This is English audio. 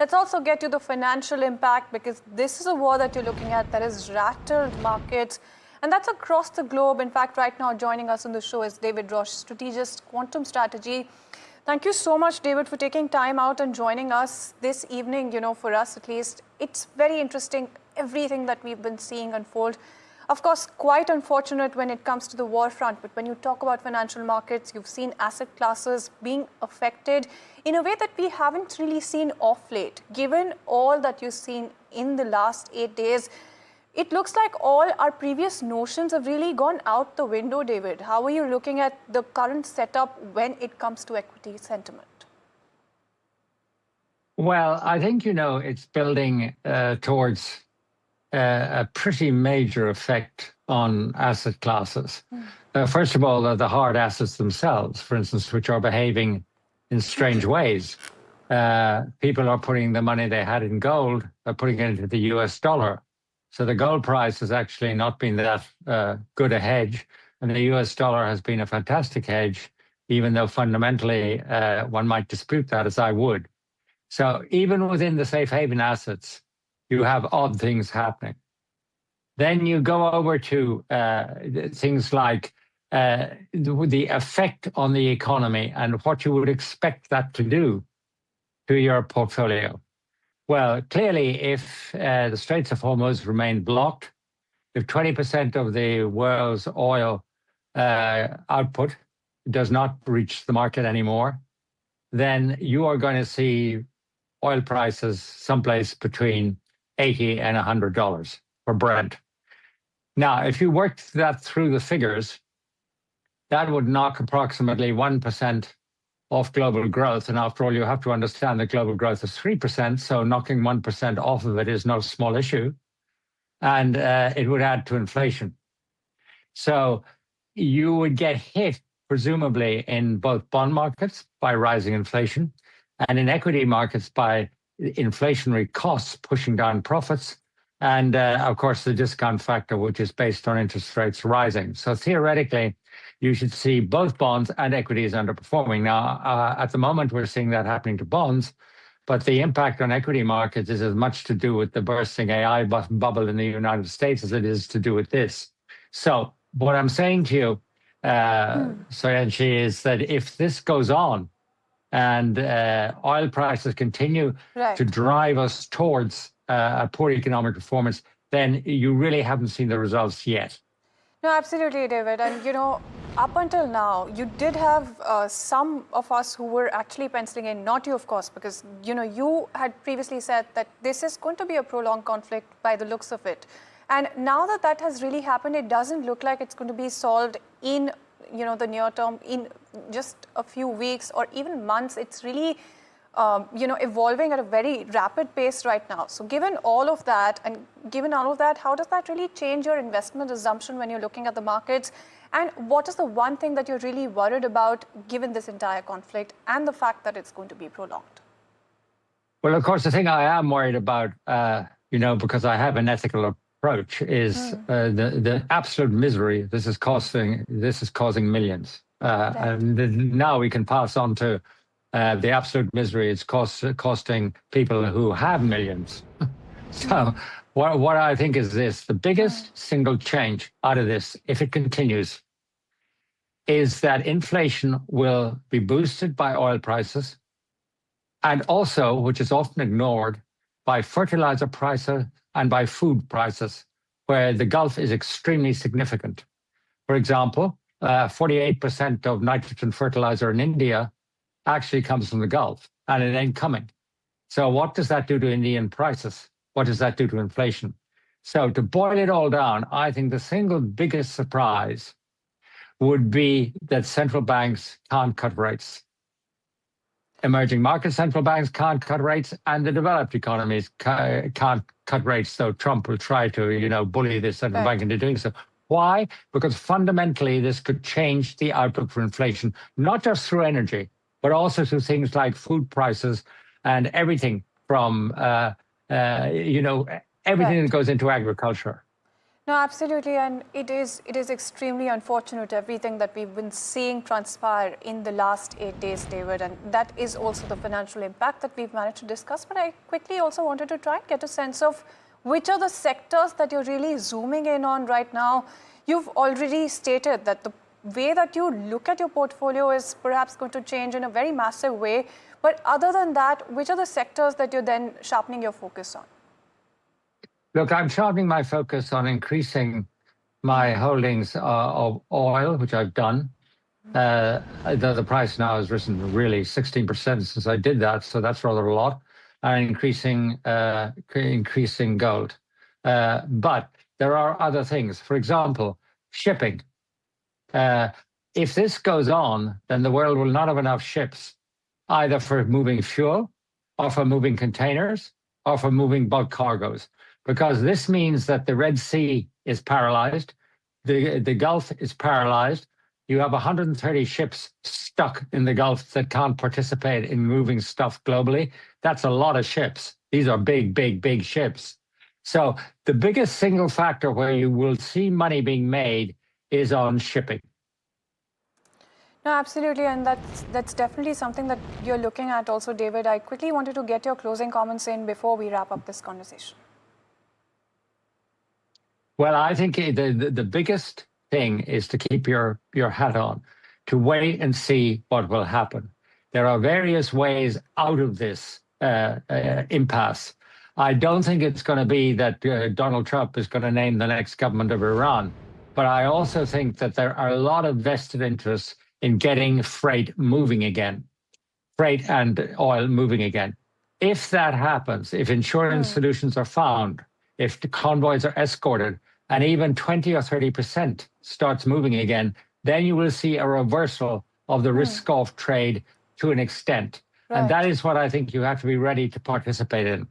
Let's also get to the financial impact, because this is a war that you're looking at that has rattled markets, and that's across the globe. In fact, right now joining us on the show is David Roche, strategist, quantum strategy. Thank you so much, David, for taking time out and joining us this evening. For us at least, it's very interesting, everything that we've been seeing unfold. Of course, quite unfortunate when it comes to the war front, but when you talk about financial markets, you've seen asset classes being affected in a way that we haven't really seen off late. Given all that you've seen in the last 8 days, it looks like all our previous notions have really gone out the window, David. How are you looking at the current setup when it comes to equity sentiment? Well, I think, it's building towards a pretty major effect on asset classes. First of all, the hard assets themselves, for instance, which are behaving in strange ways. People are putting the money they had in gold, are putting it into the US dollar. So the gold price has actually not been that good a hedge, and the US dollar has been a fantastic hedge, even though fundamentally one might dispute that, as I would. So even within the safe haven assets, you have odd things happening. Then you go over to things like the effect on the economy and what you would expect that to do to your portfolio. Well, clearly, if the Straits of Hormuz remain blocked, if 20% of the world's oil output does not reach the market anymore, then you are going to see oil prices someplace between $80 and $100 for Brent. Now, if you worked that through the figures, that would knock approximately 1% off global growth. And after all, you have to understand that global growth is 3%, so knocking 1% off of it is no small issue. And it would add to inflation. So you would get hit, presumably, in both bond markets by rising inflation and in equity markets by inflationary costs pushing down profits. And of course, the discount factor, which is based on interest rates rising. So theoretically, you should see both bonds and equities underperforming. Now, at the moment, we're seeing that happening to bonds, but the impact on equity markets is as much to do with the bursting AI bubble in the United States as it is to do with this. So what I'm saying to you, Soyanshi, is that if this goes on and oil prices continue to drive us towards a poor economic performance, then you really haven't seen the results yet. No, absolutely, David. And, up until now, you did have some of us who were actually penciling in, not you, of course, because, you had previously said that this is going to be a prolonged conflict by the looks of it. And now that that has really happened, it doesn't look like it's going to be solved in, the near term, in just a few weeks or even months. It's really evolving at a very rapid pace right now. So given all of that, how does that really change your investment assumption when you're looking at the markets? And what is the one thing that you're really worried about given this entire conflict and the fact that it's going to be prolonged? Well, of course, the thing I am worried about, because I have an ethical approach, is the absolute misery this is causing millions. And now we can pass on to the absolute misery it's costing people who have millions. So what I think is this: the biggest single change out of this, if it continues, is that inflation will be boosted by oil prices, and also, which is often ignored, by fertilizer prices and by food prices, where the gulf is extremely significant. For example, 48% of nitrogen fertilizer in India actually comes from the Gulf, and it ain't coming. So what does that do to Indian prices? What does that do to inflation? So to boil it all down, I think the single biggest surprise would be that central banks can't cut rates. Emerging market central banks can't cut rates, and the developed economies can't cut rates. So Trump will try to, bully the central bank into doing so. Why? Because fundamentally, this could change the outlook for inflation, not just through energy, but also through things like food prices and everything from, everything that goes into agriculture. No, absolutely, and it is extremely unfortunate everything that we've been seeing transpire in the last 8 days, David, and that is also the financial impact that we've managed to discuss. But I quickly also wanted to try and get a sense of which are the sectors that you're really zooming in on right now. You've already stated that the way that you look at your portfolio is perhaps going to change in a very massive way. But other than that, which are the sectors that you're then sharpening your focus on? Look, I'm sharpening my focus on increasing my holdings of oil, which I've done. The price now has risen really 16% since I did that, so that's rather a lot. And increasing gold. But there are other things. For example, shipping. If this goes on, then the world will not have enough ships, either for moving fuel, or for moving containers, or for moving bulk cargoes, because this means that the Red Sea is paralyzed, the Gulf is paralyzed. You have 130 ships stuck in the Gulf that can't participate in moving stuff globally. That's a lot of ships. These are big, big, big ships. So the biggest single factor where you will see money being made is on shipping. No, absolutely, and that's definitely something that you're looking at also, David. I quickly wanted to get your closing comments in before we wrap up this conversation. Well, I think the biggest thing is to keep your hat on, to wait and see what will happen. There are various ways out of this impasse. I don't think it's going to be that Donald Trump is going to name the next government of Iran, but I also think that there are a lot of vested interests in getting freight moving again, freight and oil moving again. If that happens, if insurance solutions are found, if the convoys are escorted, and even 20 or 30% starts moving again, then you will see a reversal of the risk-off trade to an extent. Right. And that is what I think you have to be ready to participate in.